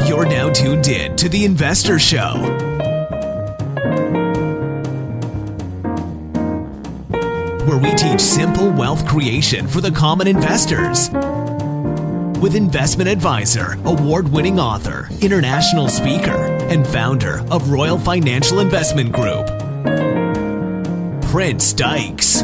You're now tuned in to The Investor Show. Where we teach simple wealth creation for the common investors. With investment advisor, award-winning author, international speaker, and founder of Royal Financial Investment Group, Prince Dykes.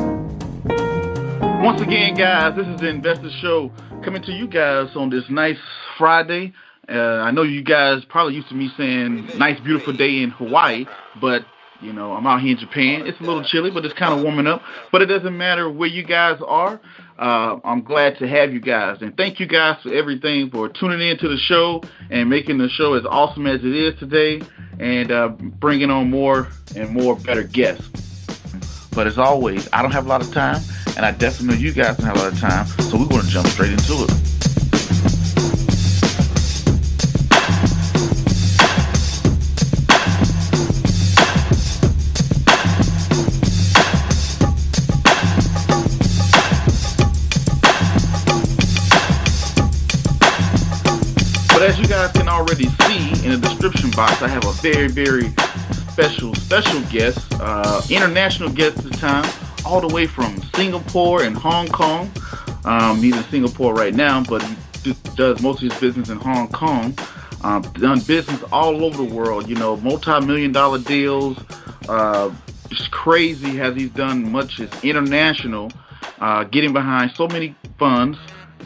Once again, guys, this is The Investor Show coming to you guys on this nice Friday. I know you guys probably used to me saying nice, beautiful day in Hawaii, but, you know, I'm out here in Japan. It's a little chilly, but it's kind of warming up. But it doesn't matter where you guys are. I'm glad to have you guys. And thank you guys for everything, for tuning in to the show and making the show as awesome as it is today and bringing on more and more better guests. But as always, I don't have a lot of time, and I definitely know you guys don't have a lot of time, so we're going to jump straight into it. But as you guys can already see in the description box, I have a very, very special guest, international guest this time, all the way from Singapore and Hong Kong. He's in Singapore right now, but he does most of his business in Hong Kong. Done business all over the world, you know, multi-million-dollar deals. It's crazy how he's done much as international, getting behind so many funds,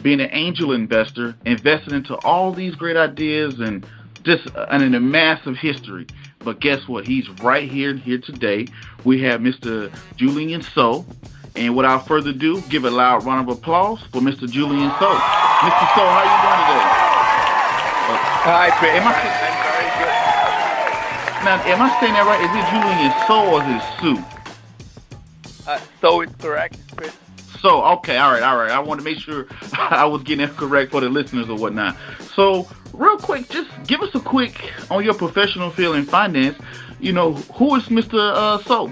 being an angel investor, investing into all these great ideas and just in a massive history. But guess what? He's right here today. We have Mr. Julian So. And without further ado, give a loud round of applause for Mr. Julian So. Mr. So, how you doing today? Hi, Chris. I'm very good. Now, am I saying that right? Is it Julian So or is it Sue? So is correct, Chris. So, okay, all right. I want to make sure I was getting it correct for the listeners or whatnot. So, real quick, just give us a quick on your professional field in finance. You know, who is Mr. So?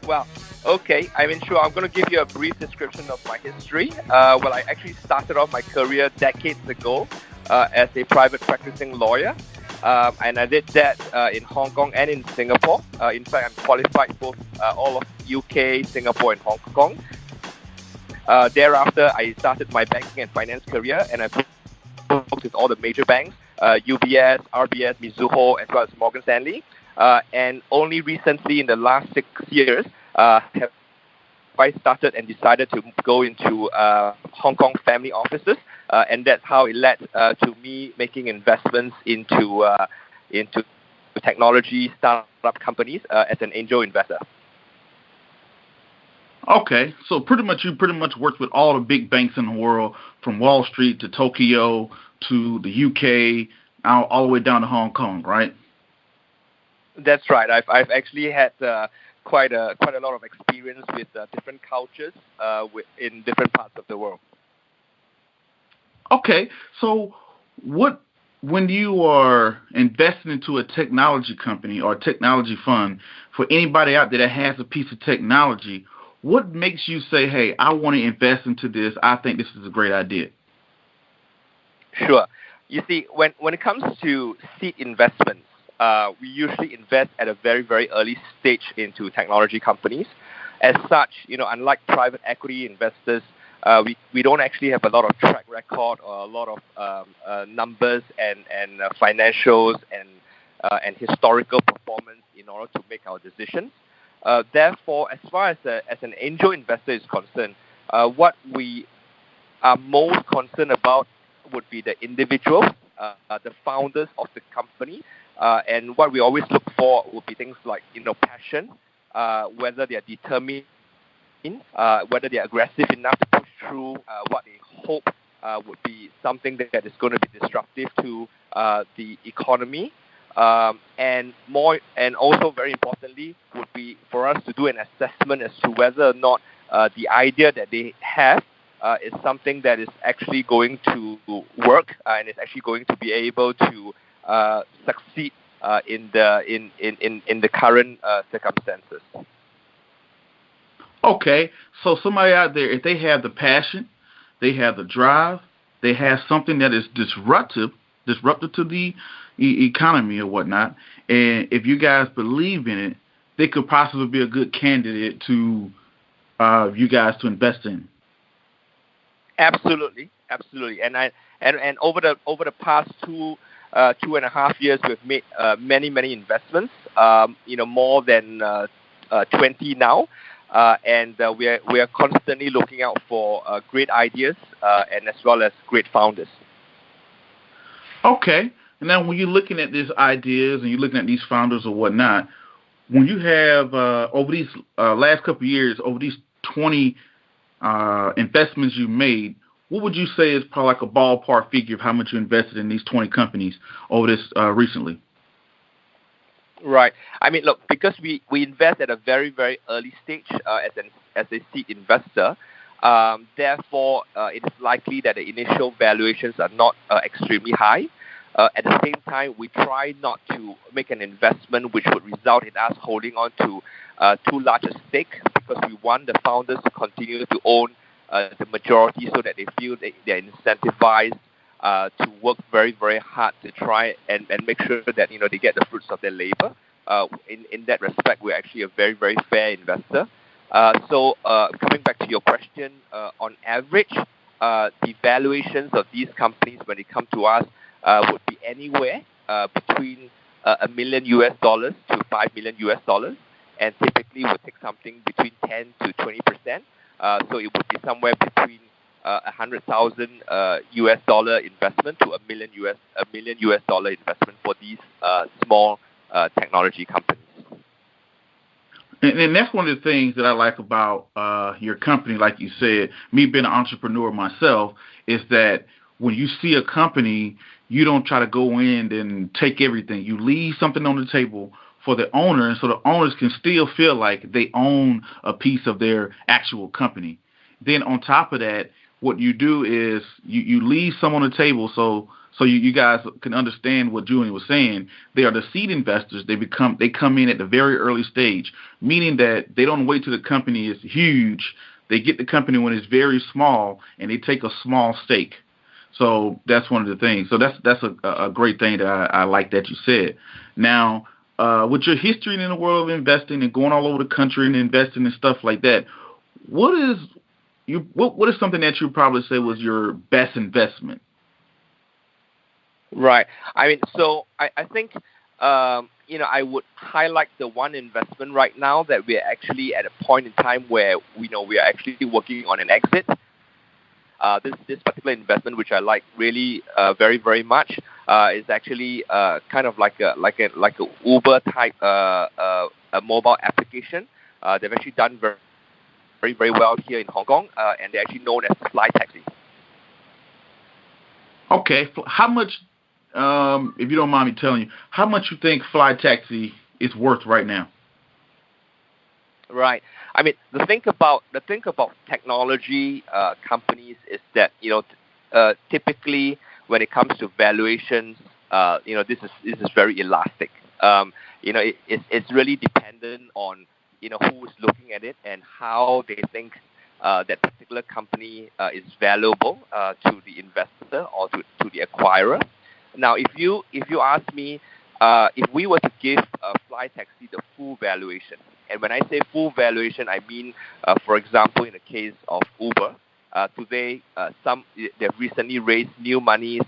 Well, okay. I'm going to give you a brief description of my history. Well, I actually started off my career decades ago as a private practicing lawyer. And I did that in Hong Kong and in Singapore. In fact, I'm qualified both all of UK, Singapore, and Hong Kong. Thereafter, I started my banking and finance career, and I worked with all the major banks, UBS, RBS, Mizuho, as well as Morgan Stanley. And only recently, in the last 6 years, have I started and decided to go into Hong Kong family offices, and that's how it led to me making investments into technology startup companies as an angel investor. Okay, so you pretty much worked with all the big banks in the world, from Wall Street to Tokyo to the UK, all the way down to Hong Kong, right? That's right. I've actually had quite a lot of experience with different cultures in different parts of the world. Okay, so when you are investing into a technology company or a technology fund, for anybody out there that has a piece of technology, what makes you say, hey, I want to invest into this, I think this is a great idea? Sure. You see, when it comes to seed investments, we usually invest at a very, very early stage into technology companies. As such, you know, unlike private equity investors, we don't actually have a lot of track record or a lot of numbers and financials and historical performance in order to make our decisions. Therefore, as far as an angel investor is concerned, what we are most concerned about would be the individuals, the founders of the company, and what we always look for would be things like, you know, passion, whether they are determined, whether they are aggressive enough to push through what they hope would be something that is going to be disruptive to the economy, and also very importantly would be for us to do an assessment as to whether or not the idea that they have is something that is actually going to work and is actually going to be able to succeed in the current circumstances. Okay, so somebody out there, if they have the passion, they have the drive, they have something that is disruptive disruptive to the economy or whatnot. And if you guys believe in it, they could possibly be a good candidate to you guys to invest in. Absolutely. And over the past 2.5 years, we've made many investments. More than 20 now. And we are constantly looking out for great ideas and as well as great founders. Okay. Now, when you're looking at these ideas and you're looking at these founders or whatnot, when you have over these last couple of years, over these 20 investments you made, what would you say is probably like a ballpark figure of how much you invested in these 20 companies over this recently? Right. I mean, look, because we invest at a very, very early stage as a seed investor, therefore, it is likely that the initial valuations are not extremely high. At the same time, we try not to make an investment which would result in us holding on to too large a stake, because we want the founders to continue to own the majority so that they feel that they're incentivized to work very, very hard to try and make sure that they get the fruits of their labor. In that respect, we're actually a very, very fair investor. So coming back to your question, on average, the valuations of these companies when they come to us would be anywhere between $1 million to $5 million, and typically would take something between 10 to 20%. So it would be somewhere between $100,000 investment to $1 million investment for these small technology companies. And that's one of the things that I like about your company. Like you said, me being an entrepreneur myself, is that when you see a company, you don't try to go in and take everything. You leave something on the table for the owner, so the owners can still feel like they own a piece of their actual company. Then on top of that, what you do is you leave some on the table so you guys can understand what Julian was saying. They are the seed investors. They come in at the very early stage, meaning that they don't wait till the company is huge. They get the company when it's very small, and they take a small stake. So that's one of the things. So that's a great thing that I like that you said. Now, with your history in the world of investing and going all over the country and investing and stuff like that, what is something that you probably say was your best investment? Right. I mean, so I think I would highlight the one investment right now that we're actually at a point in time where we are actually working on an exit. This particular investment, which I like really very, very much, is actually kind of like a Uber type a mobile application. They've actually done very, very, very well here in Hong Kong, and they're actually known as Flytax. Okay, how much, if you don't mind me telling you, how much you think Flytaxi is worth right now? Right. I mean, the thing about technology companies is that typically when it comes to valuations, this is very elastic. It's really dependent on who's looking at it and how they think that particular company is valuable to the investor or to the acquirer. Now, if you ask me, if we were to give Flytaxi the full valuation, and when I say full valuation, I mean, for example, in the case of Uber, today they've recently raised new monies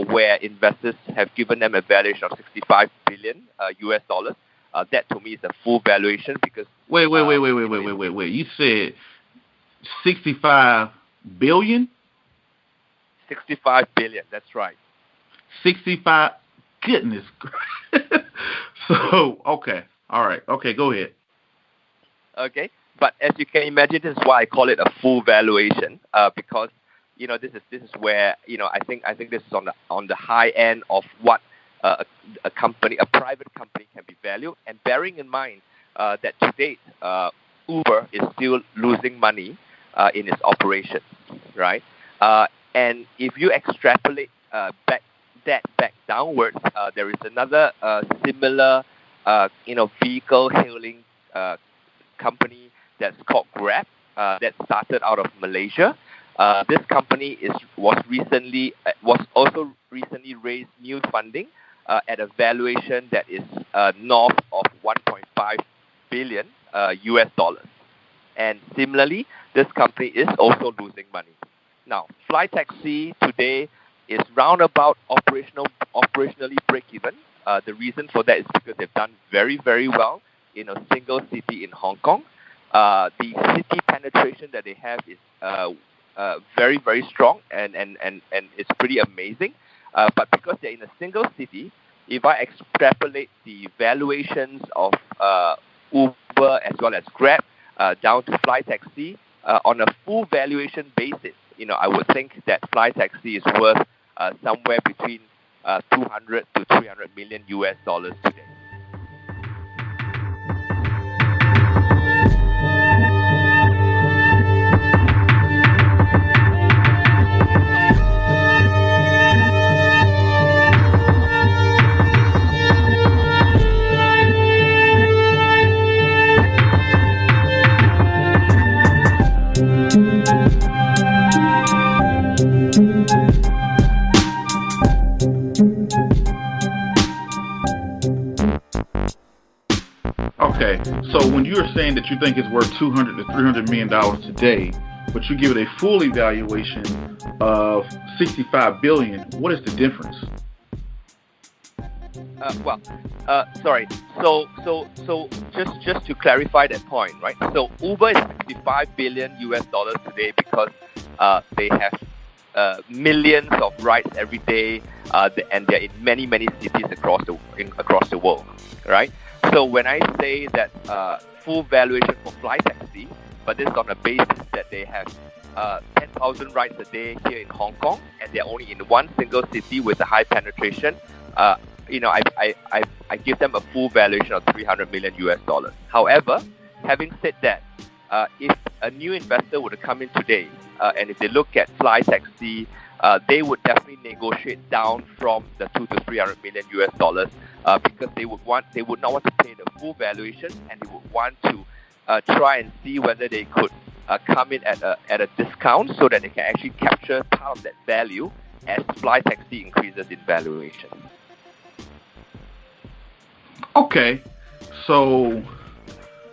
where investors have given them a valuation of $65 billion US dollars. That to me is a full valuation because wait. You said 65 billion? 65 billion. That's right. 65. Goodness. So okay, all right, okay, go ahead. Okay, but as you can imagine, this is why I call it a full valuation, because this is where I think this is on the high end of what a private company can be valued, and bearing in mind that to date Uber is still losing money in its operations, right? And if you extrapolate back downwards, there is another similar vehicle hailing company that's called Grab that started out of Malaysia. This company was also recently raised new funding at a valuation that is north of 1.5 billion US dollars. And similarly, this company is also losing money. Now, Flytax today is roundabout operationally break-even. The reason for that is because they've done very, very well in a single city in Hong Kong. The city penetration that they have is very, very strong, and it's pretty amazing. But because they're in a single city, if I extrapolate the valuations of Uber as well as Grab down to Flytax on a full valuation basis, I would think that Flytax is worth somewhere between 200 to 300 million US dollars today. Okay, so when you're saying that you think it's worth $200 to $300 million today, but you give it a full evaluation of $65 billion, what is the difference? Sorry. So just to clarify that point, right? So Uber is 65 billion US dollars today because they have millions of rides every day, and they're in many cities across the world, right? So when I say that full valuation for Flytax, but this is on the basis that they have 10,000 rides a day here in Hong Kong, and they're only in one single city with a high penetration. I give them a full valuation of 300 million US dollars. However, having said that, if a new investor were to come in today, and if they look at Flytax, they would definitely negotiate down from the 2 to 300 million US dollars because they would not want to pay the full valuation, and they would want to try and see whether they could come in at a discount so that they can actually capture part of that value as Flytax increases in valuation. Okay, so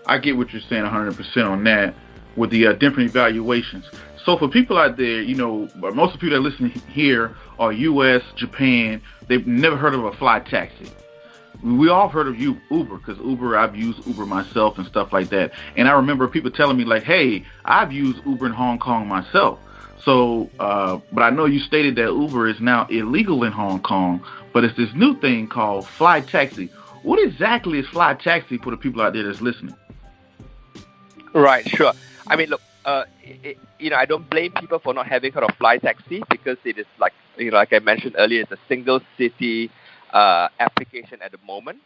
I get what you're saying 100% on that with the different evaluations. So for people out there, most of the people that listen here are U.S., Japan. They've never heard of a fly taxi. We all heard of Uber, because I've used Uber myself and stuff like that. And I remember people telling me like, hey, I've used Uber in Hong Kong myself. So, but I know you stated that Uber is now illegal in Hong Kong, but it's this new thing called Flytax. What exactly is Flytax for the people out there that's listening? Right, sure. I mean, look, I don't blame people for not having heard of Flytax because it is like I mentioned earlier, it's a single city application at the moment.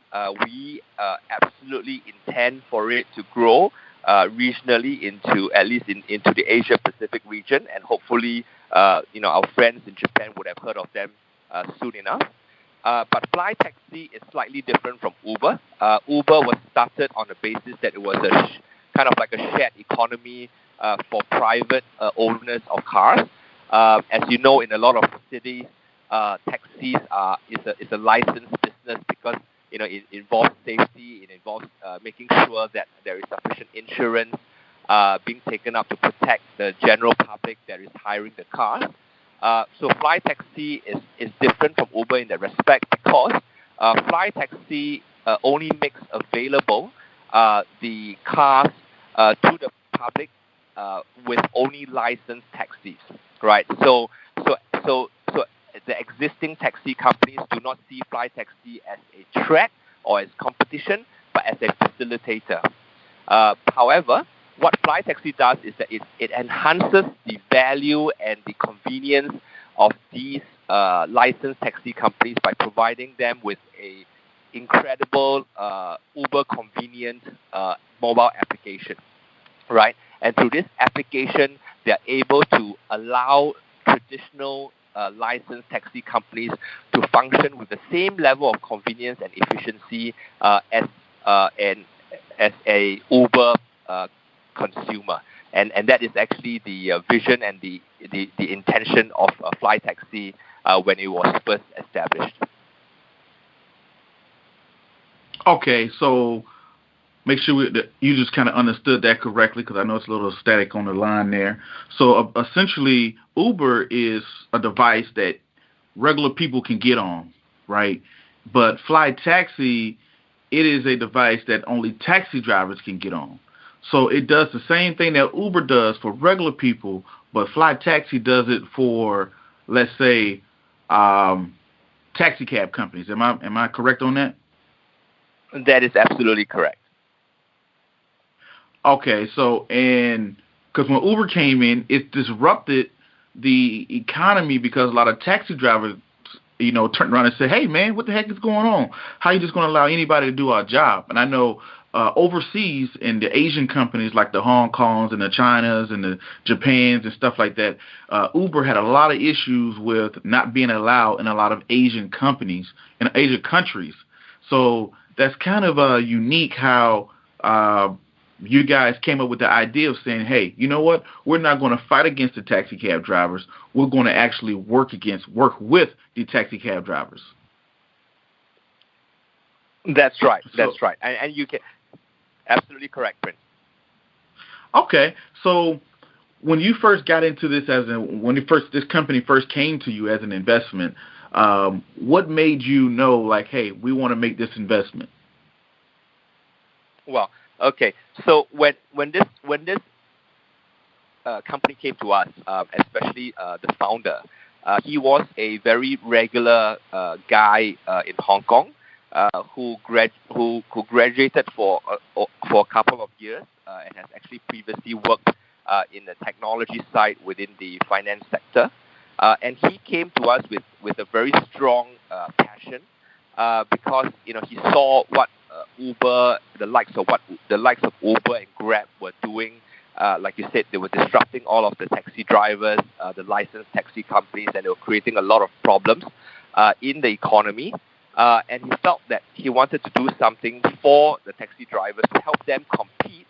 We absolutely intend for it to grow regionally into at least into the Asia Pacific region, and hopefully, our friends in Japan would have heard of them soon enough. But Flytax is slightly different from Uber. Uber was started on the basis that it was kind of like a shared economy for private owners of cars. As you know, in a lot of cities, taxis is a licensed business because it involves safety. It involves making sure that there is sufficient insurance being taken up to protect the general public that is hiring the cars. So Flytax is different from Uber in that respect because Flytax only makes available the cars to the public with only licensed taxis, right? So the existing taxi companies do not see Flytax as a threat or as competition, but as a facilitator. However, what Flytax does is that it enhances the value and the convenience of these licensed taxi companies by providing them with a incredible uber convenient mobile application, right? And through this application, they are able to allow traditional licensed taxi companies to function with the same level of convenience and efficiency as a Uber consumer, and that is actually the vision and the the intention of Flytaxi when it was first established. Okay, so make sure that you just kind of understood that correctly, because I know it's a little static on the line there. So essentially, Uber is a device that regular people can get on, right? But Flytaxi, it is a device that only taxi drivers can get on. So it does the same thing that Uber does for regular people, but Flytaxi does it for, let's say, taxi cab companies. Am I correct on that? That is absolutely correct. Okay, so, and because when Uber came in, it disrupted the economy, because a lot of taxi drivers, turned around and said, hey, man, what the heck is going on? How are you just going to allow anybody to do our job? And I know overseas in the Asian companies like the Hong Kongs and the Chinas and the Japans and stuff like that, Uber had a lot of issues with not being allowed in a lot of Asian companies, in Asian countries. So that's kind of unique how you guys came up with the idea of saying, hey, you know what? We're not going to fight against the taxi cab drivers. We're going to actually work with the taxi cab drivers. That's right. That's right. And you can absolutely correct, Prince. Okay. So when you first got into this, this company first came to you as an investment, what made you know, like, hey, we want to make this investment? Well, okay. So when this company came to us, especially the founder, he was a very regular guy in Hong Kong who graduated for a couple of years and has actually previously worked in the technology side within the finance sector. And he came to us with a very strong passion because he saw what Uber, the likes of Uber and Grab were doing. Like you said, they were disrupting all of the taxi drivers, the licensed taxi companies, and they were creating a lot of problems in the economy. And he felt that he wanted to do something for the taxi drivers to help them compete,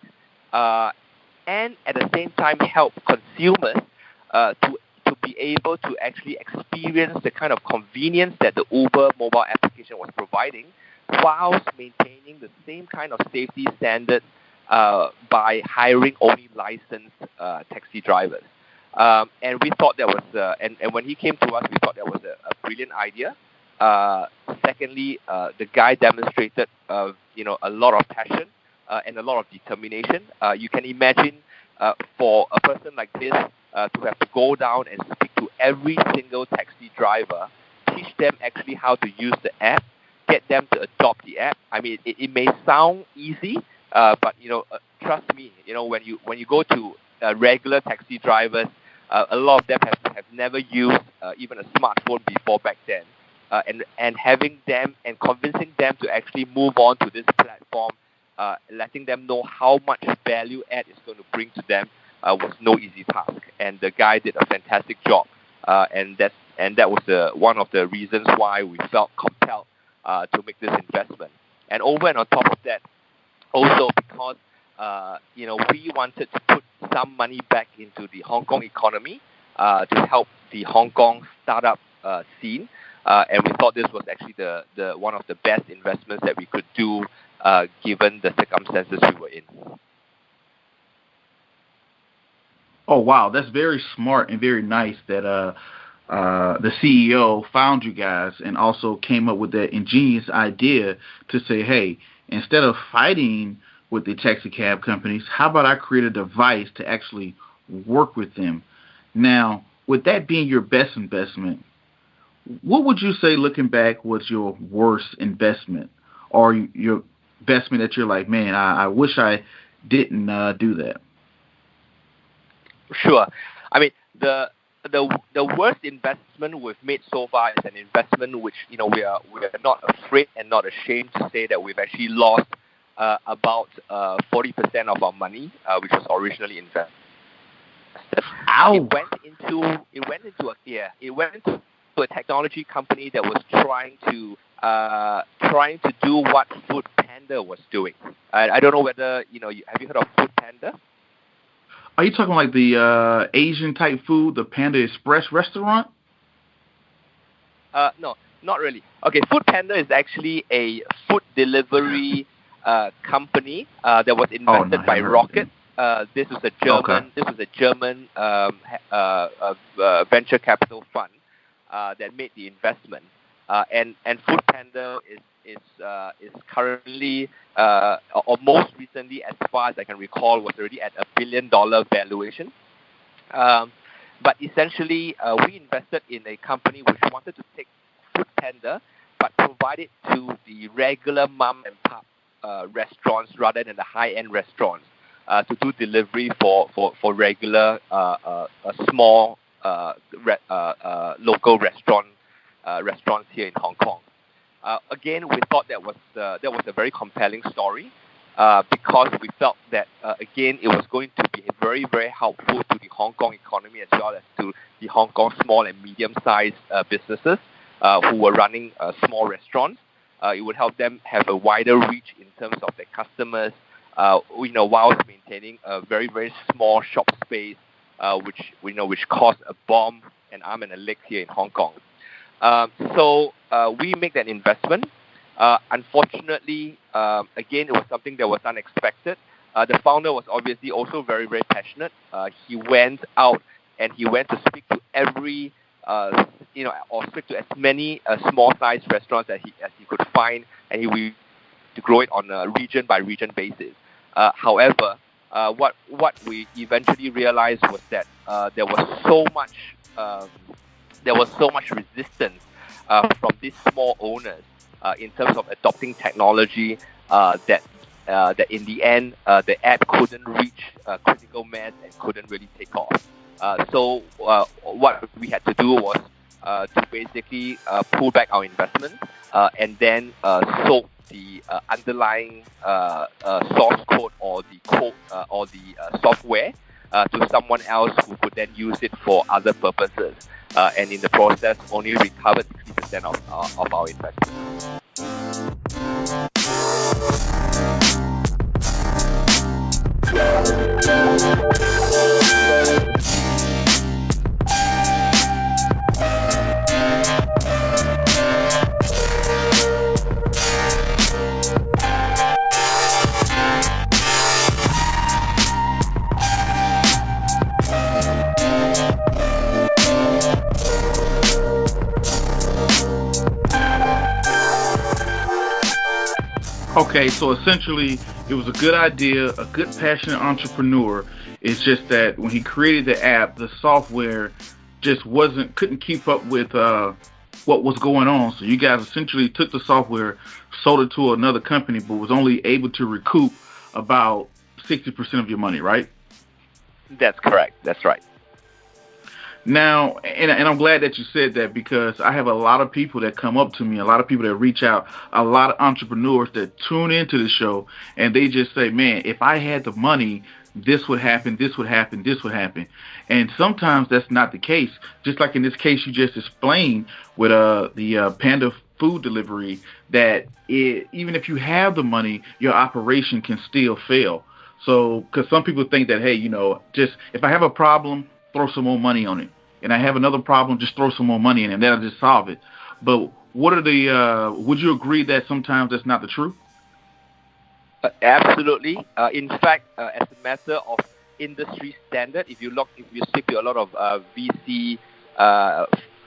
and at the same time help consumers to be able to actually experience the kind of convenience that the Uber mobile application was providing, whilst maintaining the same kind of safety standards by hiring only licensed taxi drivers. And we thought that was, and when he came to us, we thought that was a brilliant idea. Secondly, the guy demonstrated, a lot of passion and a lot of determination. You can imagine for a person like this to have to go down and speak to every single taxi driver, teach them actually how to use the app, get them to adopt the app. I mean, it may sound easy, but trust me, when you go to regular taxi drivers, a lot of them have never used even a smartphone before back then, and having them and convincing them to actually move on to this platform, letting them know how much value add is going to bring to them was no easy task. And the guy did a fantastic job, and that was one of the reasons why we felt compelled to make this investment. And over and on top of that, also because we wanted to put some money back into the Hong Kong economy to help the Hong Kong startup scene, and we thought this was actually the one of the best investments that we could do given the circumstances we were in. Oh wow, that's very smart and very nice that the CEO found you guys and also came up with that ingenious idea to say, hey, instead of fighting with the taxi cab companies, how about I create a device to actually work with them? Now, with that being your best investment, what would you say, looking back, was your worst investment, or your investment that you're like, man, I wish I didn't do that? Sure. I mean, the worst investment we've made so far is an investment which we are not afraid and not ashamed to say that we've actually lost about 40% of our money, which was originally invested. Ow. It went into a technology company that was trying to do what Food Panda was doing. I don't know whether have you heard of Food Panda? Are you talking like the Asian type food, the Panda Express restaurant? No, not really. Okay, Food Panda is actually a food delivery company that was invested by Rocket. This was a German. This was a German venture capital fund that made the investment. And Food Panda is currently or most recently, as far as I can recall, was already at $1 billion valuation. But essentially, we invested in a company which wanted to take Food Panda, but provide it to the regular mom and pop restaurants rather than the high-end restaurants to do delivery for regular small local restaurants here in Hong Kong. Again, we thought that was a very compelling story because we felt that again it was going to be very, very helpful to the Hong Kong economy as well as to the Hong Kong small and medium-sized businesses who were running small restaurants. It would help them have a wider reach in terms of their customers, whilst maintaining a very, very small shop space, which costs a bomb, an arm and a leg here in Hong Kong. So we make that investment. Unfortunately, again, it was something that was unexpected. The founder was obviously also very, very passionate. He went out and he went to speak to every, or speak to as many small-sized restaurants as he could find, and he would to grow it on a region-by-region basis. However, what we eventually realized was that there was so much resistance from these small owners in terms of adopting technology that in the end the app couldn't reach critical mass and couldn't really take off. So what we had to do was to basically pull back our investment and then sold the underlying source code or the code or the software to someone else who could then use it for other purposes, and in the process only recovered 60% of our investment. Okay, so essentially, it was a good idea, a good passionate entrepreneur. It's just that when he created the app, the software just couldn't keep up with what was going on. So you guys essentially took the software, sold it to another company, but was only able to recoup about 60% of your money, right? That's correct. That's right. Now, and I'm glad that you said that, because I have a lot of people that come up to me, a lot of people that reach out, a lot of entrepreneurs that tune into the show, and they just say, man, if I had the money, this would happen, this would happen, this would happen. And sometimes that's not the case. Just like in this case you just explained with the Panda food delivery, that even if you have the money, your operation can still fail. So, because some people think that, hey, just if I have a problem, throw some more money on it. And I have another problem, just throw some more money in it, and that'll just solve it. But would you agree that sometimes that's not the truth? Absolutely. In fact, as a matter of industry standard, if you speak to a lot of VC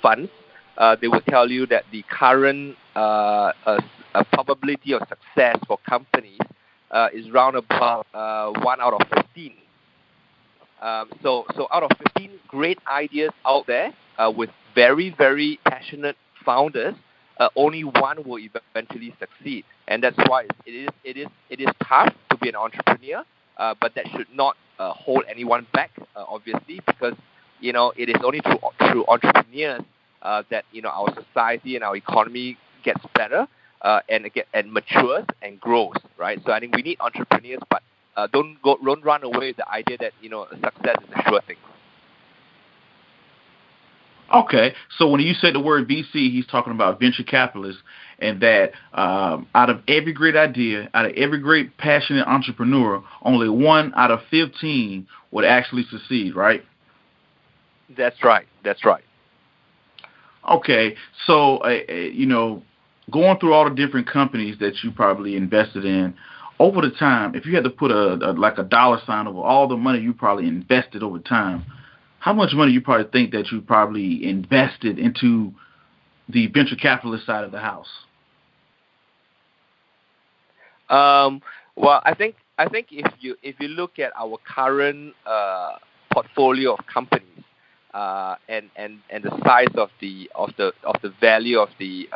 funds, they will tell you that the current probability of success for companies is round about 1 out of 15. So out of 15 great ideas out there with very, very passionate founders, only one will eventually succeed, and that's why it is tough to be an entrepreneur. But that should not hold anyone back, obviously, because it is only through entrepreneurs that our society and our economy gets better and matures and grows, right? So I think we need entrepreneurs, but don't run away with the idea that success is a sure thing. Okay, so when you said the word VC, he's talking about venture capitalists, and that out of every great idea, out of every great passionate entrepreneur, only 1 out of 15 would actually succeed, right? That's right. That's right. Okay, so going through all the different companies that you probably invested in over the time, if you had to put a dollar sign over all the money you probably invested over time, how much money you probably think that you probably invested into the venture capitalist side of the house? Well, I think if you look at our current portfolio of companies, and the size of the value of the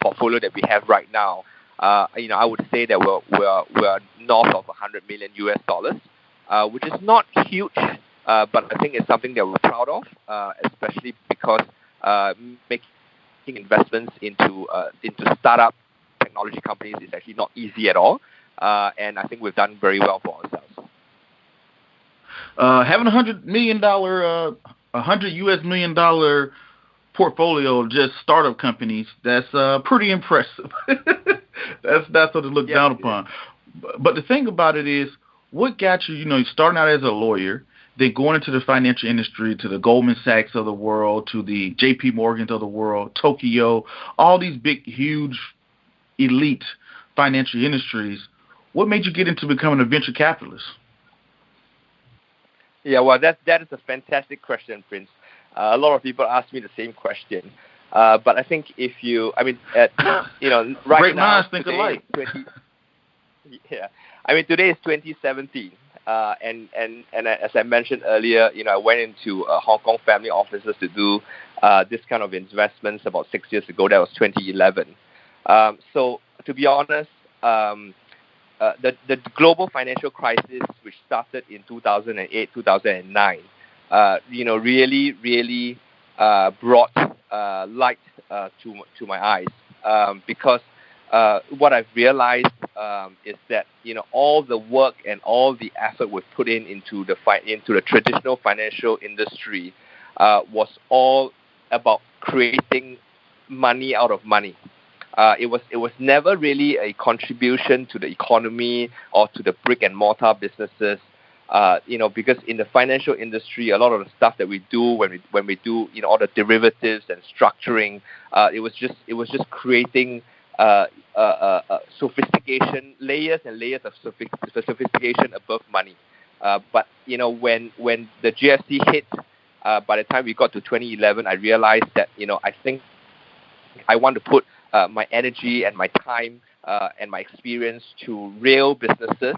portfolio that we have right now, I would say that we're north of $100 million, which is not huge, but I think it's something that we're proud of, especially because making investments into startup technology companies is actually not easy at all, and I think we've done very well for ourselves. Having $100 million portfolio of just startup companies, that's pretty impressive. that's something to look down upon. But the thing about it is, what got you, starting out as a lawyer, then going into the financial industry, to the Goldman Sachs of the world, to the JP Morgans of the world, Tokyo, all these big, huge, elite financial industries. What made you get into becoming a venture capitalist? Yeah, well, that is a fantastic question, Prince. A lot of people ask me the same question, but I think right great now, minds think alike. Today is 2017, and as I mentioned earlier, I went into Hong Kong family offices to do this kind of investments about 6 years ago. That was 2011. So to be honest, the global financial crisis, which started in 2008, 2009, really brought light to my eyes, because what I've realized is that all the work and all the effort was put into the traditional financial industry was all about creating money out of money. It was never really a contribution to the economy or to the brick and mortar businesses, because in the financial industry, a lot of the stuff that we do when we do all the derivatives and structuring, it was just creating sophistication, layers and layers of sophistication above money. But when the GFC hit, by the time we got to 2011, I realized that I think I want to put my energy and my time and my experience to real businesses,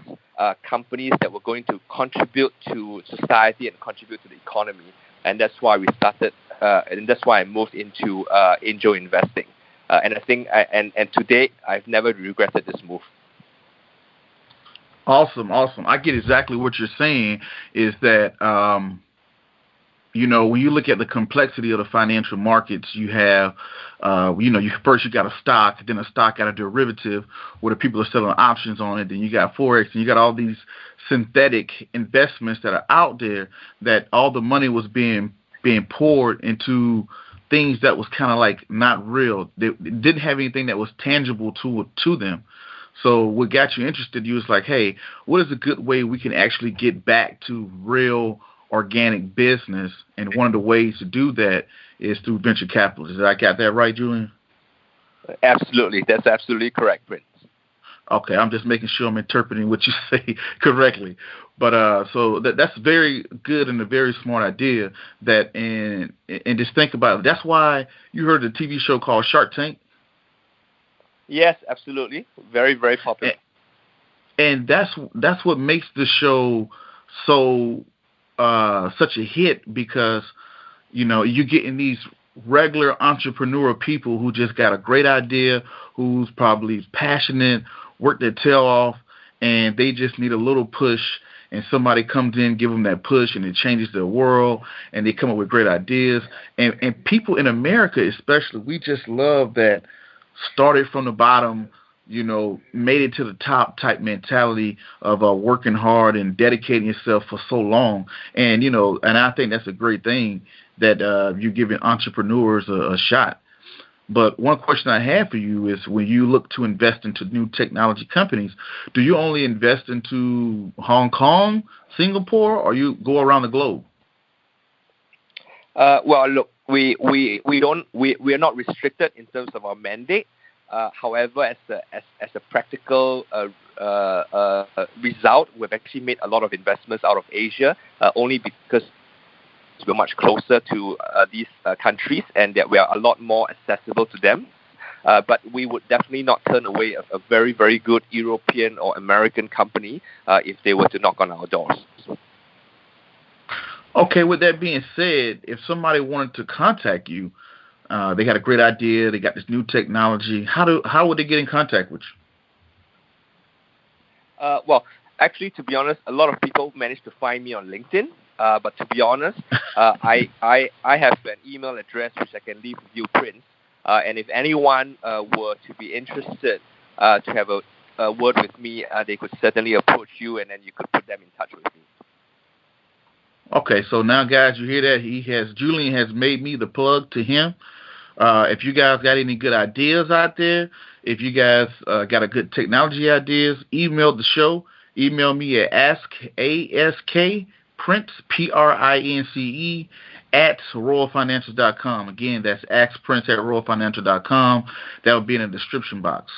companies that were going to contribute to society and contribute to the economy. And that's why we started, and that's why I moved into angel investing. And I think, and to date, I've never regretted this move. Awesome. I get exactly what you're saying, is that when you look at the complexity of the financial markets, you have, you got a stock, then a stock got a derivative where the people are selling options on it. Then you got Forex, and you got all these synthetic investments that are out there, that all the money was being poured into things that was kind of like not real. They didn't have anything that was tangible to them. So what got you interested, you was like, hey, what is a good way we can actually get back to real organic business? And one of the ways to do that is through venture capitalists. Did I got that right, Julian? Absolutely. That's absolutely correct, Prince. Okay, I'm just making sure I'm interpreting what you say correctly. But so that's very good and a very smart idea. That and just think about it. That's why you heard the TV show called Shark Tank. Yes, absolutely. Very, very popular. And that's what makes the show so such a hit, because you're getting these regular entrepreneurial people who just got a great idea, who's probably passionate, work their tail off, and they just need a little push, and somebody comes in, give them that push, and it changes their world, and they come up with great ideas. And people in America especially, we just love that started from the bottom, made it to the top type mentality of working hard and dedicating yourself for so long. And I think that's a great thing that you're giving entrepreneurs a shot. But one question I have for you is, when you look to invest into new technology companies, do you only invest into Hong Kong, Singapore, or you go around the globe? Well, look, we are not restricted in terms of our mandate. However, as a practical result, we've actually made a lot of investments out of Asia, only because we're much closer to these countries, and that we are a lot more accessible to them. But we would definitely not turn away a very, very good European or American company if they were to knock on our doors. Okay, with that being said, if somebody wanted to contact you, they got a great idea, they got this new technology, how would they get in contact with you? Well, actually, to be honest, a lot of people manage to find me on LinkedIn. But to be honest, I have an email address which I can leave with you, Prince. And if anyone were to be interested to have a word with me, they could certainly approach you, and then you could put them in touch with me. Okay, so now, guys, you hear that? Julian has made me the plug to him. If you guys got any good ideas out there, if you guys got a good technology ideas, email the show. Email me at Prince, Prince, at royalfinancials.com. Again, that's askprince at royalfinancial.com. That will be in the description box.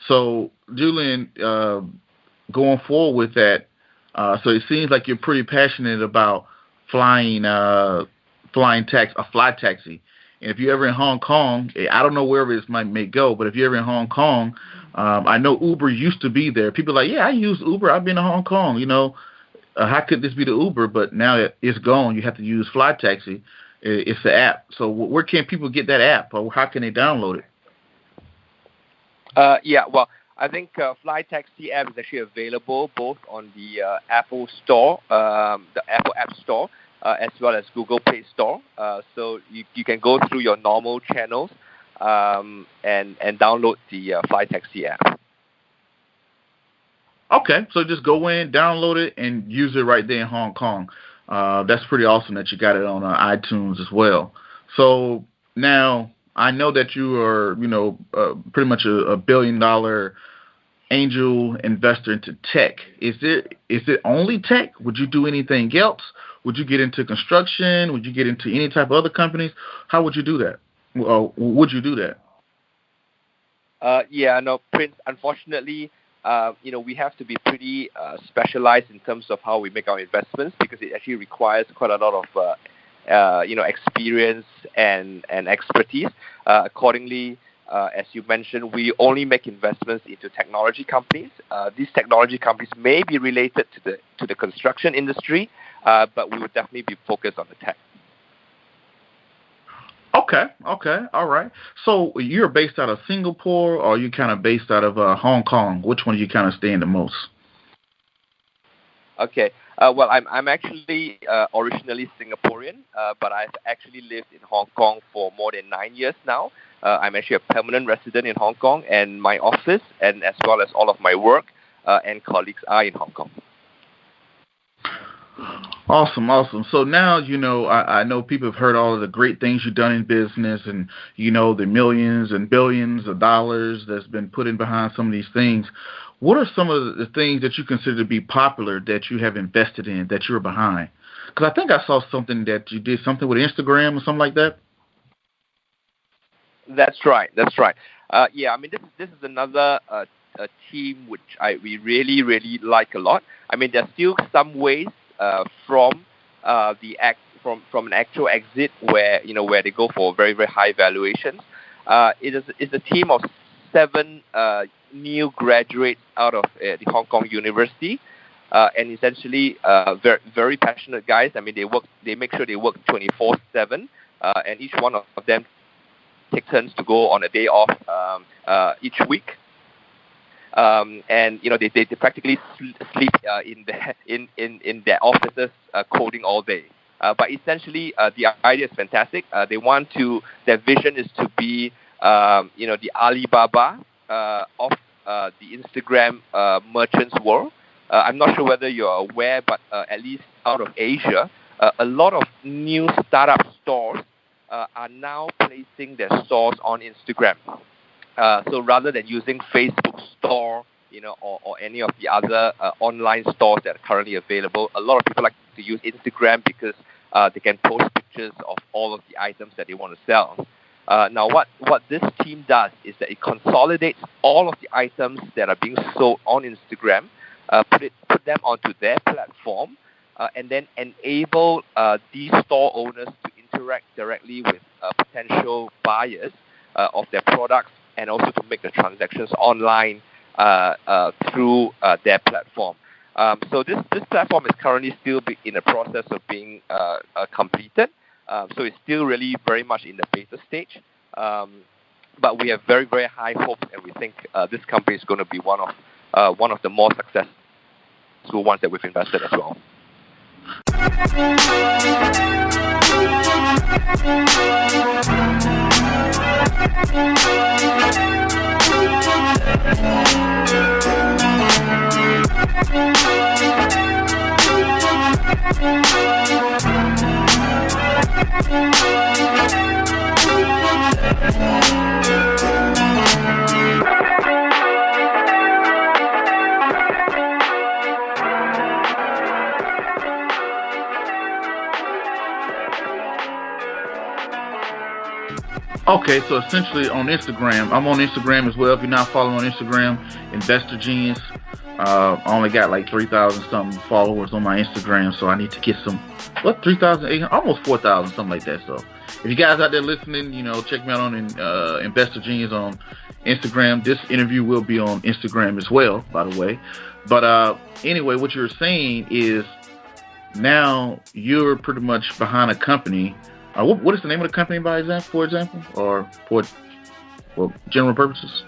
So, Julian, going forward with that, so it seems like you're pretty passionate about flying taxi. And if you're ever in Hong Kong, I don't know wherever this may go, but if you're ever in Hong Kong, I know Uber used to be there. People are like, yeah, I use Uber. I've been to Hong Kong, how could this be the Uber? But now it's gone. You have to use Flytax. It's the app. So where can people get that app, or how can they download it? Yeah, well, I think Flytax app is actually available both on the Apple Store, the Apple App Store, as well as Google Play Store. So you can go through your normal channels and download the Flytax app. Okay, so just go in, download it, and use it right there in Hong Kong. That's pretty awesome that you got it on iTunes as well. So now I know that you are, pretty much a $1 billion angel investor into tech. Is it only tech? Would you do anything else? Would you get into construction? Would you get into any type of other companies? How would you do that? Would you do that? Yeah, no, Prince, unfortunately, we have to be pretty specialized in terms of how we make our investments, because it actually requires quite a lot of, experience and expertise. Accordingly, as you mentioned, we only make investments into technology companies. These technology companies may be related to the construction industry, but we would definitely be focused on the tech. Okay, all right. So you're based out of Singapore, or are you kind of based out of Hong Kong? Which one do you kind of stay in the most? Okay. Well, I'm actually originally Singaporean, but I've actually lived in Hong Kong for more than 9 years now. I'm actually a permanent resident in Hong Kong, and my office, and as well as all of my work and colleagues, are in Hong Kong. Awesome. So now, I know people have heard all of the great things you've done in business, and, the millions and billions of dollars that's been put in behind some of these things. What are some of the things that you consider to be popular that you have invested in, that you're behind? Because I think I saw something that you did something with Instagram or something like that. That's right. Yeah, I mean, this is another a team which we really, really like a lot. I mean, there's still some ways from an actual exit where they go for very, very high valuations. It's a team of 7 new graduates out of the Hong Kong University, and essentially very, very passionate guys. I mean, they make sure they work 24/7, and each one of them take turns to go on a day off each week. And they practically sleep in their offices coding all day. But essentially, the idea is fantastic. Their vision is to be the Alibaba of the Instagram merchants world. I'm not sure whether you're aware, but at least out of Asia, a lot of new startup stores are now placing their stores on Instagram. So rather than using Facebook Store, or any of the other online stores that are currently available, a lot of people like to use Instagram because they can post pictures of all of the items that they want to sell. Now, what this team does is that it consolidates all of the items that are being sold on Instagram, put them onto their platform, and then enable these store owners to interact directly with potential buyers of their products, and also to make the transactions online through their platform. So this platform is currently still in the process of being completed. So it's still really very much in the beta stage. But we have very, very high hopes, and we think this company is going to be one of the more successful ones that we've invested as well. Okay, so essentially on Instagram, I'm on Instagram as well. If you're not following on Instagram, Investor Genius. I only got like 3,000 something followers on my Instagram, so I need to get some, 3,800, almost 4,000, something like that. So if you guys out there listening, check me out on Investor Genius on Instagram. This interview will be on Instagram as well, by the way. But anyway, what you're saying is now you're pretty much behind a company. What is the name of the company, for example, or for general purposes?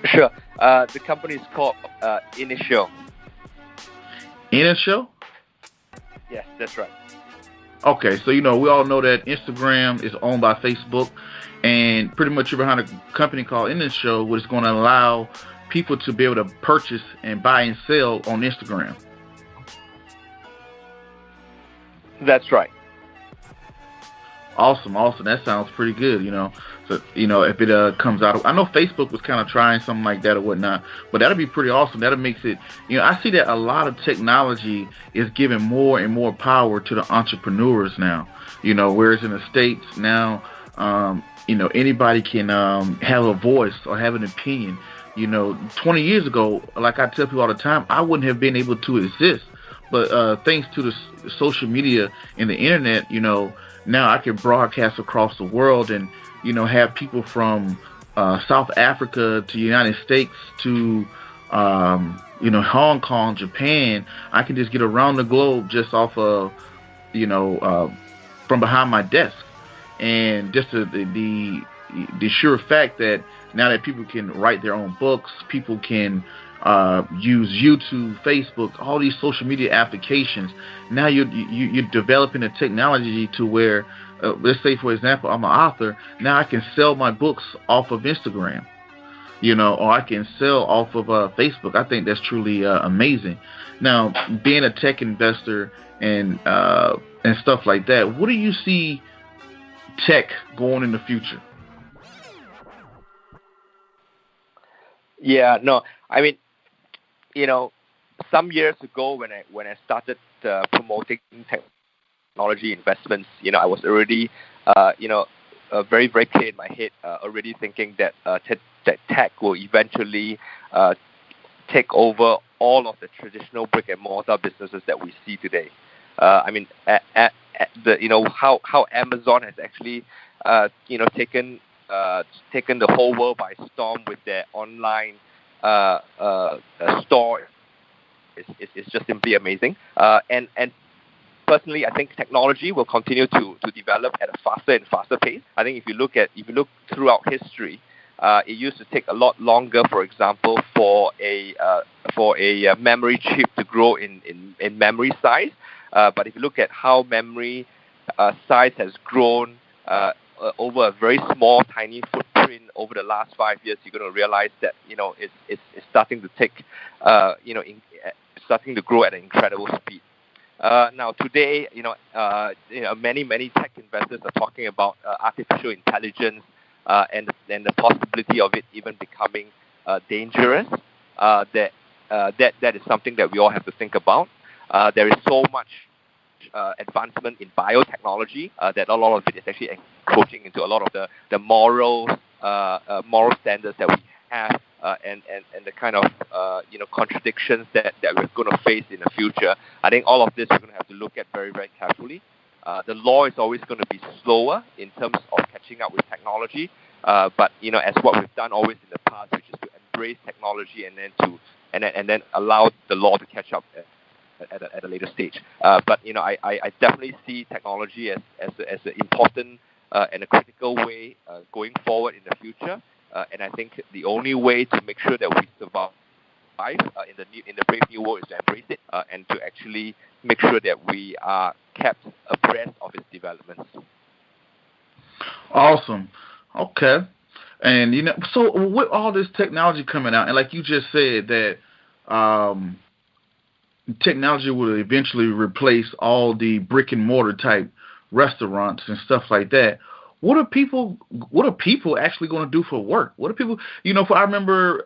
Sure. The company is called Initio. Initio? Yes, that's right. Okay, so we all know that Instagram is owned by Facebook, and pretty much you're behind a company called Initio, which is going to allow people to be able to purchase and buy and sell on Instagram. That's right. Awesome. That sounds pretty good, So, if it comes out, I know Facebook was kind of trying something like that or whatnot, but that'll be pretty awesome. That'll makes it, I see that a lot of technology is giving more and more power to the entrepreneurs now, whereas in the States now, anybody can have a voice or have an opinion. 20 years ago, like I tell people all the time, I wouldn't have been able to exist. But thanks to the social media and the internet, now I can broadcast across the world and, have people from South Africa to the United States to, Hong Kong, Japan. I can just get around the globe just off of, from behind my desk. And just the sure fact that now that people can write their own books, people can use YouTube, Facebook, all these social media applications. Now you're developing a technology to where, let's say for example, I'm an author. Now I can sell my books off of Instagram, or I can sell off of Facebook. I think that's truly amazing. Now, being a tech investor and stuff like that, what do you see tech going in the future? Yeah, no, I mean, some years ago when I started promoting technology investments, I was already, very, very clear in my head, already thinking that that tech will eventually take over all of the traditional brick and mortar businesses that we see today. I mean, how Amazon has actually, taken the whole world by storm with their online store is just simply amazing. And personally, I think technology will continue to develop at a faster and faster pace. I think if you look throughout history, it used to take a lot longer, for example, for a memory chip to grow in memory size. But if you look at how memory size has grown over a very small, tiny footprint Print, over the last 5 years, you're going to realize that it's starting to take starting to grow at an incredible speed. Now today, many tech investors are talking about artificial intelligence and the possibility of it even becoming dangerous. That is something that we all have to think about. There is so much advancement in biotechnology that a lot of it is actually encroaching into a lot of the moral standards that we have, and the kind of contradictions that we're going to face in the future. I think all of this we're going to have to look at very, very carefully. The law is always going to be slower in terms of catching up with technology, but as what we've done always in the past, which is to embrace technology and then allow the law to catch up at a later stage. But I definitely see technology as an important and a critical way going forward in the future. And I think the only way to make sure that we survive in the brave new world is to embrace it and to actually make sure that we are kept abreast of its developments. Awesome. Okay. And so with all this technology coming out, and like you just said that technology will eventually replace all the brick and mortar type restaurants and stuff like that. What are people actually going to do for work? What are people, I remember,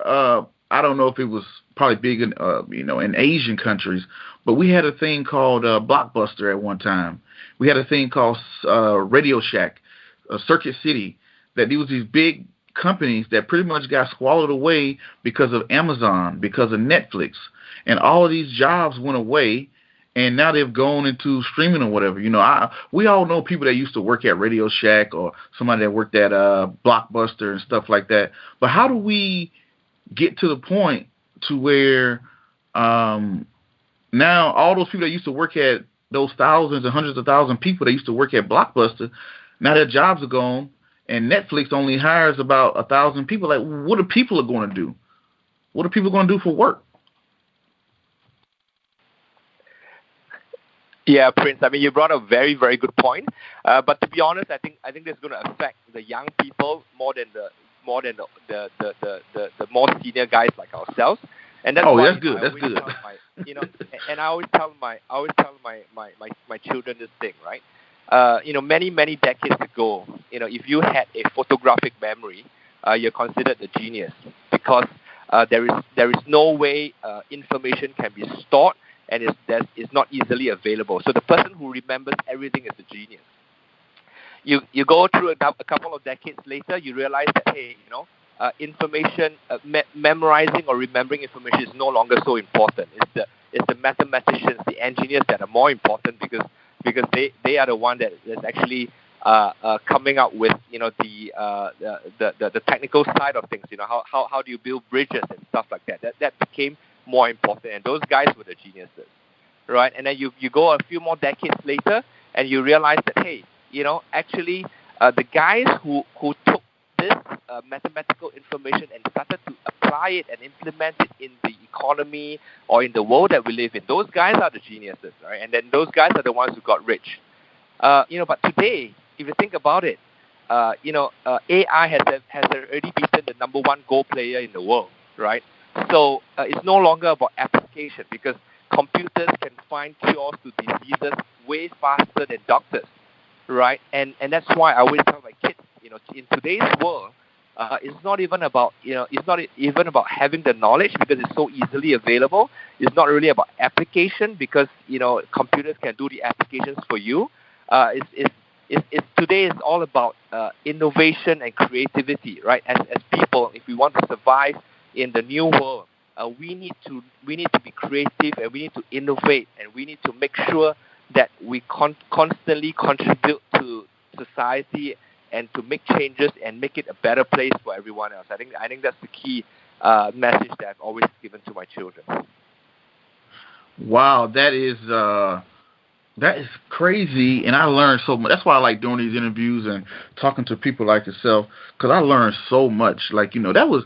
I don't know if it was probably big in, in Asian countries, but we had a thing called Blockbuster at one time. We had a thing called Radio Shack, Circuit City, that there was these big companies that pretty much got swallowed away because of Amazon, because of Netflix, and all of these jobs went away. And now they've gone into streaming or whatever. We all know people that used to work at Radio Shack or somebody that worked at Blockbuster and stuff like that. But how do we get to the point to where now all those people that used to work at those thousands and hundreds of thousands of people that used to work at Blockbuster, now their jobs are gone, and Netflix only hires about 1,000 people? Like, what are people going to do? What are people going to do for work? Yeah, Prince. I mean, you brought a very, very good point. But to be honest, I think this is going to affect the young people more than the more senior guys like ourselves. And that's why, that's good. That's good. And I always tell my children this thing, right? Many decades ago, if you had a photographic memory, you're considered a genius because there is no way information can be stored and it's not easily available. So the person who remembers everything is a genius. You go through a couple of decades later, you realize that, hey, information, memorizing or remembering information is no longer so important. It's the mathematicians, the engineers that are more important because they are the one that is actually coming up with the technical side of things. How do you build bridges and stuff like that? That became more important, and those guys were the geniuses, right? And then you go a few more decades later, and you realize that, hey, actually the guys who took this mathematical information and started to apply it and implement it in the economy or in the world that we live in, those guys are the geniuses, right? And then those guys are the ones who got rich. But today, if you think about it, AI has already beaten the number one Go player in the world, right? So it's no longer about application because computers can find cures to diseases way faster than doctors, right? And that's why I always tell my kids, in today's world, it's not even about having the knowledge because it's so easily available. It's not really about application because computers can do the applications for you. Today is all about innovation and creativity, right? As people, if we want to survive in the new world, we need to be creative and we need to innovate and we need to make sure that we constantly contribute to society and to make changes and make it a better place for everyone else. I think that's the key message that I've always given to my children. Wow, that is crazy, and I learned so much. That's why I like doing these interviews and talking to people like yourself because I learned so much. Like that was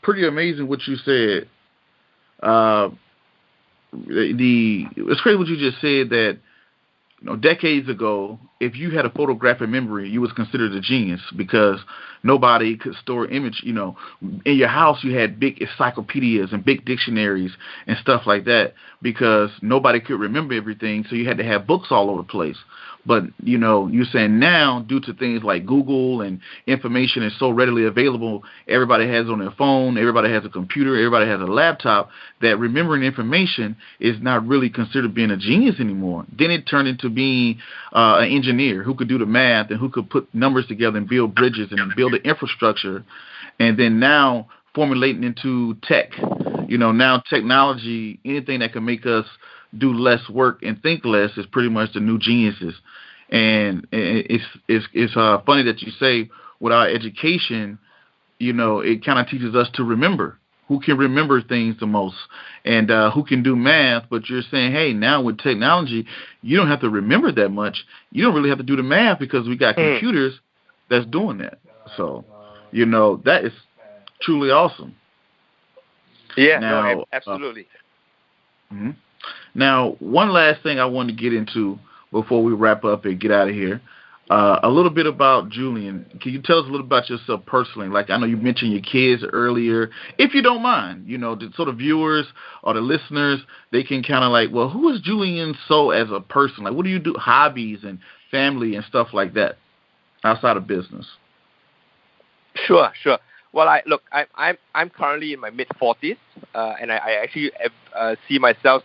pretty amazing what you said. It's crazy what you just said that decades ago, if you had a photographic memory, you was considered a genius because nobody could store image. In your house you had big encyclopedias and big dictionaries and stuff like that because nobody could remember everything, so you had to have books all over the place. But you're saying now, due to things like Google and information is so readily available, everybody has it on their phone, everybody has a computer, everybody has a laptop, that remembering information is not really considered being a genius anymore. Then it turned into being an engineer who could do the math and who could put numbers together and build bridges and build the infrastructure. And then now formulating into tech. Now technology, anything that can make us do less work and think less is pretty much the new geniuses. And it's funny that you say with our education, it kind of teaches us to remember. Who can remember things the most and who can do math, but you're saying, hey, now with technology, you don't have to remember that much. You don't really have to do the math because we got computers that's doing that. So, that is truly awesome. Yeah, no, absolutely. Now, one last thing I want to get into before we wrap up and get out of here. A little bit about Julian. Can you tell us a little about yourself personally? Like, I know you mentioned your kids earlier. If you don't mind, so the viewers or the listeners, they can kind of like, well, who is Julian so as a person? Like, what do you do? Hobbies and family and stuff like that outside of business. Sure. Well, I'm currently in my mid-40s, and I actually see myself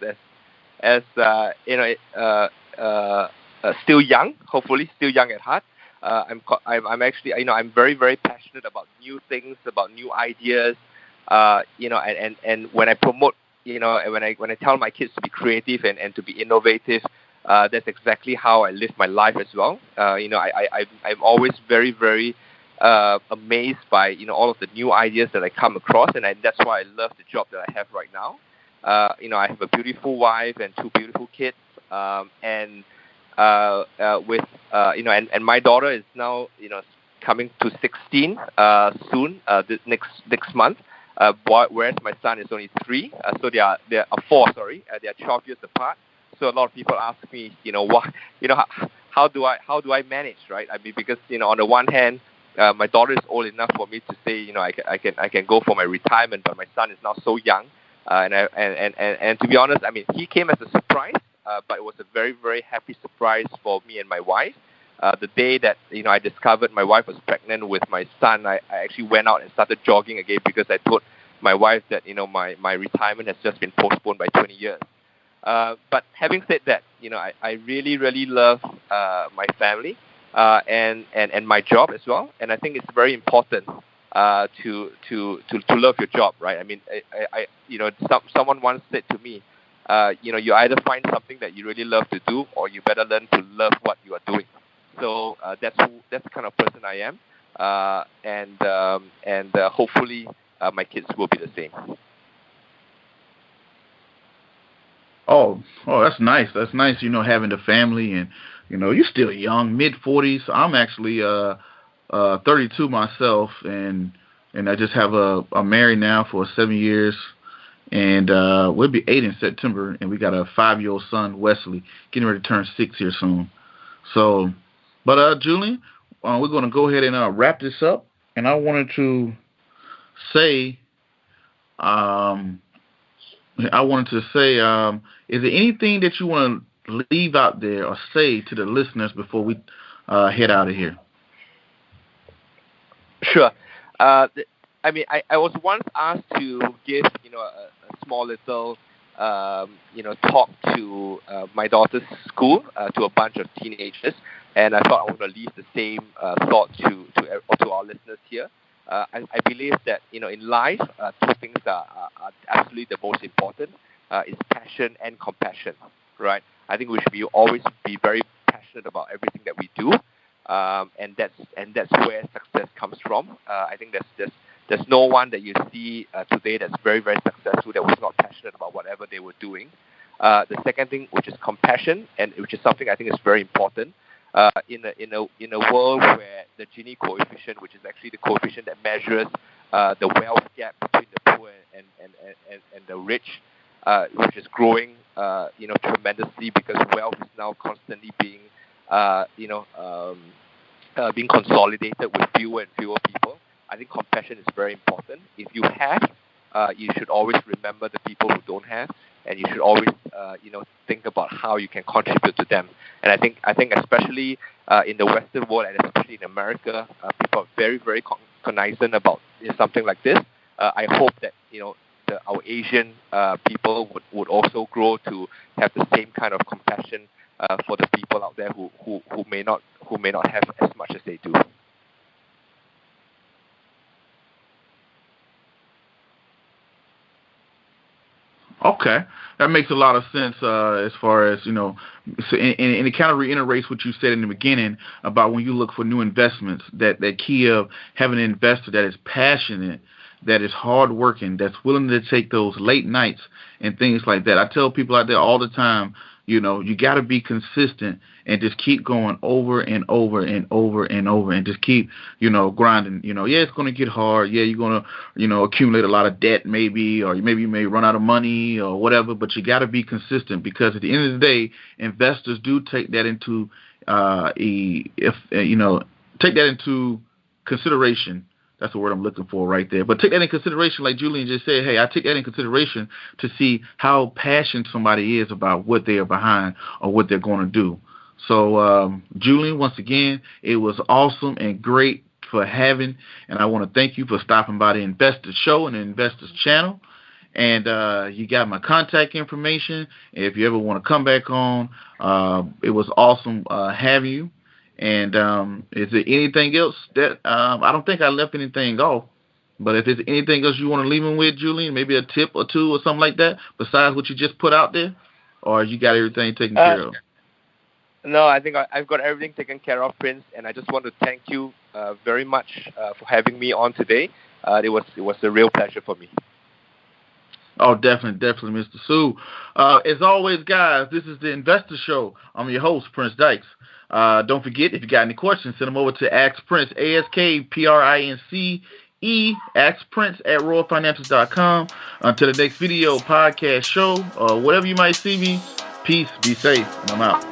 as still young, hopefully still young at heart. I'm actually, I'm very, very passionate about new things, about new ideas, and when I promote, when I tell my kids to be creative and to be innovative, that's exactly how I live my life as well. I'm always very, very amazed by, all of the new ideas that I come across, and that's why I love the job that I have right now. I have a beautiful wife and 2 beautiful kids, and my daughter is now, coming to 16 soon, this next month. Whereas my son is only 3, so they are 4. Sorry, they are 12 years apart. So a lot of people ask me, how do I manage, right? I mean, because on the one hand, my daughter is old enough for me to say, I can go for my retirement, but my son is now so young, and to be honest, I mean, he came as a surprise. But it was a very, very happy surprise for me and my wife. The day that I discovered my wife was pregnant with my son, I actually went out and started jogging again because I told my wife that my retirement has just been postponed by 20 years. But having said that, I really, really love my family and my job as well. And I think it's very important to love your job, right? I mean, someone once said to me, you either find something that you really love to do, or you better learn to love what you are doing. So that's the kind of person I am, and hopefully my kids will be the same. Oh, that's nice. That's nice. Having the family, and you're still young, mid-40s. I'm actually 32 myself, and I just have I'm married now for 7 years. And we'll be 8 in September, and we got a 5-year-old son, Wesley, getting ready to turn 6 here soon. So, but Julian, we're going to go ahead and wrap this up. And I wanted to say, is there anything that you want to leave out there or say to the listeners before we head out of here? Sure. I mean, I was once asked to give, a small little, talk to my daughter's school, to a bunch of teenagers, and I thought I want to leave the same thought to our listeners here. I believe that, in life, 2 things are absolutely the most important, is passion and compassion, right? I think we should always be very passionate about everything that we do, and that's where success comes from. I think there's no one that you see today that's very, very successful that was not passionate about whatever they were doing. The second thing, which is compassion, and which is something I think is very important in a world where the Gini coefficient, which is actually the coefficient that measures the wealth gap between the poor and the rich, which is growing, tremendously because wealth is now constantly being, being consolidated with fewer and fewer people. I think compassion is very important. If you have, you should always remember the people who don't have, and you should always, think about how you can contribute to them. And I think especially in the Western world, and especially in America, people are very, very cognizant about something like this. I hope that our Asian people would also grow to have the same kind of compassion for the people out there who may not have as much as they do. Okay, that makes a lot of sense as far as, so and it kind of reiterates what you said in the beginning about when you look for new investments, that key of having an investor that is passionate, that is hardworking, that's willing to take those late nights and things like that. I tell people out there all the time, you got to be consistent and just keep going over and over and over and over and just keep, grinding. Yeah, it's going to get hard. Yeah, you're going to, accumulate a lot of debt maybe, or maybe you may run out of money or whatever, but you got to be consistent because at the end of the day, investors do take that into, take that into consideration. That's the word I'm looking for right there. But take that in consideration, like Julian just said. Hey, I take that in consideration to see how passionate somebody is about what they are behind or what they're going to do. So, Julian, once again, it was awesome and great for having, and I want to thank you for stopping by the Investors Show and the Investors Channel. And you got my contact information. If you ever want to come back on, it was awesome having you. And is there anything else that I don't think I left anything off, but if there's anything else you want to leave them with, Julian, maybe a tip or two or something like that, besides what you just put out there, or you got everything taken care of? No, I think I've got everything taken care of, Prince, and I just want to thank you very much for having me on today. It was a real pleasure for me. Oh, definitely, Mr. Sue. As always, guys, this is the Investor Show. I'm your host, Prince Dykes. Don't forget, if you got any questions, send them over to Ask Prince, AskPrince, AskPrince@royalfinancials.com. Until the next video, podcast, show, or whatever you might see me, peace, be safe, and I'm out.